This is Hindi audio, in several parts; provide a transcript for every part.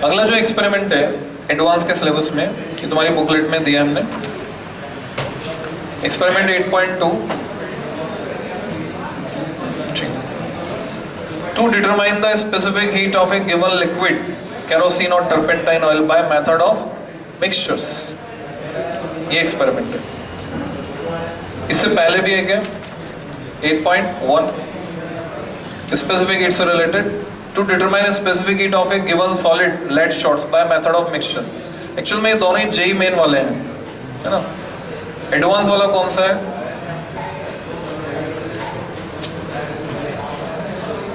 अगला जो एक्सपेरिमेंट है एडवांस के सिलेबस में, ये तुम्हारी बुकलेट में दिया हमने, experiment 8.2, to determine the specific heat of a given liquid kerosene और turpentine oil by method of mixtures. ये एक्सपेरिमेंट है। इससे पहले भी एक है 8.1, स्पेसिफिक हीट से related, to determine specific heat of a given solid lead shots by method of mixture. Actual में ये दोनों ही जेई मेन वाले हैं, है ना। एडवांस वाला कौन सा है?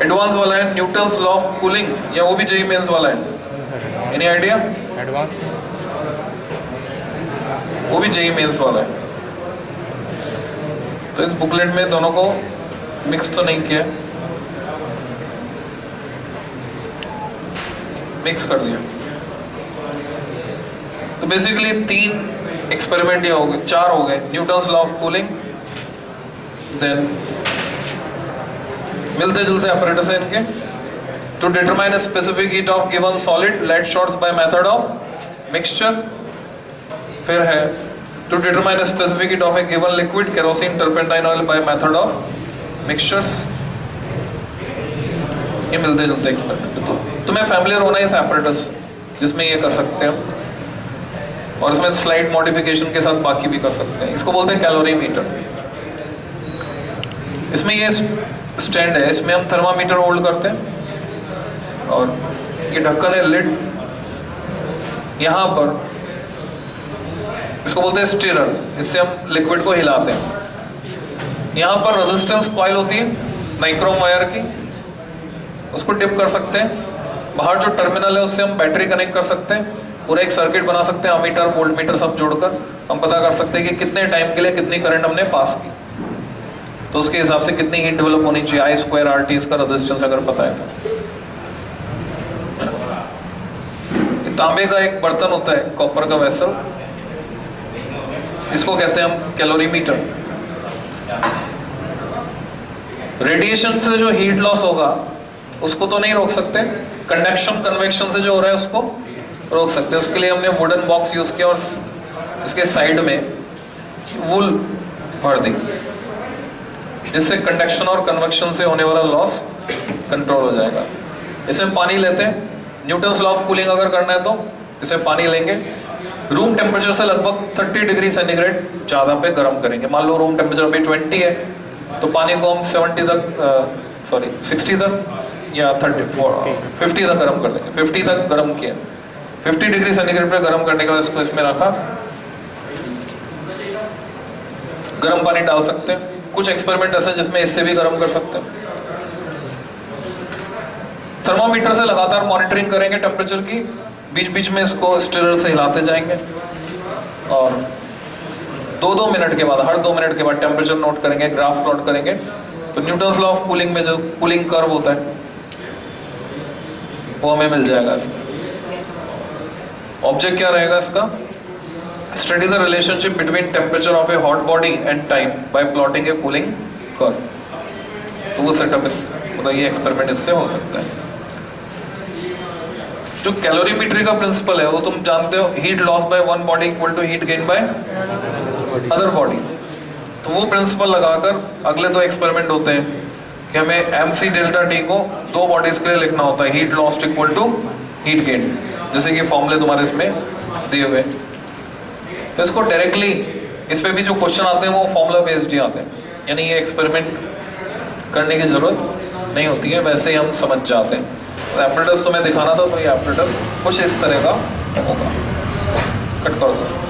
एडवांस वाला है न्यूटन्स लॉ ऑफ कूलिंग, या वो भी जेई मेंस वाला है? Any idea? एडवांस वो भी जेई मेंस वाला है। तो इस बुकलेट में दोनों को मिक्स तो नहीं किया, मिक्स कर दिया। तो बेसिकली 3 एक्सपेरिमेंट ये हो गए, 4 हो गए, Newton's law of cooling, then मिलते जुलते ऑपरेटर्स हैं इनके, to determine specific heat of given solid lead shots by method of mixture, फिर है to determine specific heat of a given liquid kerosene turpentine oil by method of mixtures. ये मिलते जुलते एक्सपेरिमेंट। तो तुम्हें फैमिलियर होना है इस एपरेटस जिसमें ये कर सकते हैं, और इसमें स्लाइड मॉडिफिकेशन के साथ बाकी भी कर सकते हैं। इसको बोलते हैं कैलोरीमीटर। इसमें ये स्टैंड है, इसमें हम थर्मामीटर होल्ड करते हैं, और ये ढक्कन है, लिड, यहाँ पर इसको बोलते हैं स्टीरर, इससे हम लिक्विड को हिलाते हैं। यहाँ पर रेजिस्टेंस कॉइल होती है नाइक्रोम वायर की, उसको डिप कर सकते हैं। बाहर जो टर्मिनल है उससे हम बैटरी कनेक्ट कर सकते हैं, पूरा एक सर्किट बना सकते हैं, अमीटर वोल्टमीटर सब जोड़कर हम पता कर सकते हैं कि कितने टाइम के लिए कितनी करंट हमने पास की, तो उसके हिसाब से कितनी हीट डेवलप होनी चाहिए, I स्क्वायर RT इसका रेजिस्टेंस अगर पता है तो। तांबे का एक बर्तन होता है, कॉपर का वेसल, इसको कहते हैं हम कैलोरीमीटर। रेडिएशन से जो हीट लॉस होगा उसको तो नहीं रोक सकते, कंडक्शन कन्वेक्शन से जो हो रहा है उसको रोक सकते हैं। उसके लिए हमने वुडन बॉक्स यूज किया और इसके साइड में वूल भर दी, जिससे कंडक्शन और कन्वेक्शन से होने वाला लॉस कंट्रोल हो जाएगा। इसमें पानी लेते हैं, न्यूटन्स लॉ ऑफ कूलिंग अगर करना है तो इसमें पानी लेंगे, रूम टेम्परेचर से लगभग 30 डिग्री सेंटीग्रेड ज़्यादा पे गर्म करेंगे। मान लो रूम टेम्परेचर अभी 20 है, तो पानी को हम 60 तक या 50 तक गर्म कर देंगे। 50 तक गर्म किया, 50 डिग्री सेंटीग्रेड पे गर्म करने के बाद इसको इसमें रखा, गर्म पानी डाल सकते हैं। कुछ एक्सपेरिमेंट ऐसे जिसमें इससे भी गर्म कर सकते हैं। थर्मोमीटर से लगातार मॉनिटरिंग करेंगे टेम्परेचर की, बीच बीच में इसको स्टीरर से हिलाते जाएंगे, और 2-2 मिनट के बाद, हर 2 मिनट के बाद टेम्परेचर नोट करेंगे, ग्राफ प्लॉट करेंगे। तो न्यूटन्स लॉ ऑफ कूलिंग में जो कूलिंग कर्व होता है वो हमें मिल जाएगा इसमें। ऑब्जेक्ट क्या रहेगा इसका? Study the relationship between temperature of A hot body and time bye plotting A cooling curve. तो वो सेटअप मतलब ये एक्सपेरिमेंट इससे हो सकता है। जो कैलोरीमेट्री का प्रिंसिपल है वो तुम जानते हो, heat loss by one body equal to heat gain by other body. तो वो प्रिंसिपल लगाकर अगले 2 एक्सपेरिमेंट होते हैं कि हमें MC डेल्टा T को 2 बॉडीज के लिए लिखना होता है, heat lost equal to heat gain, जैसे कि फॉर्मूले तुम्हारे इसमें दिए हुए। तो इसको डायरेक्टली, इस पे भी जो क्वेश्चन आते हैं वो फॉर्मूला बेस्ड ही आते हैं, यानी ये एक्सपेरिमेंट करने की जरूरत नहीं होती है, वैसे ही हम समझ जाते हैं। तो एपरेटस तुम्हें दिखाना था, तो ये एपरेटस कुछ इस तरह का होगा। कट कर दो।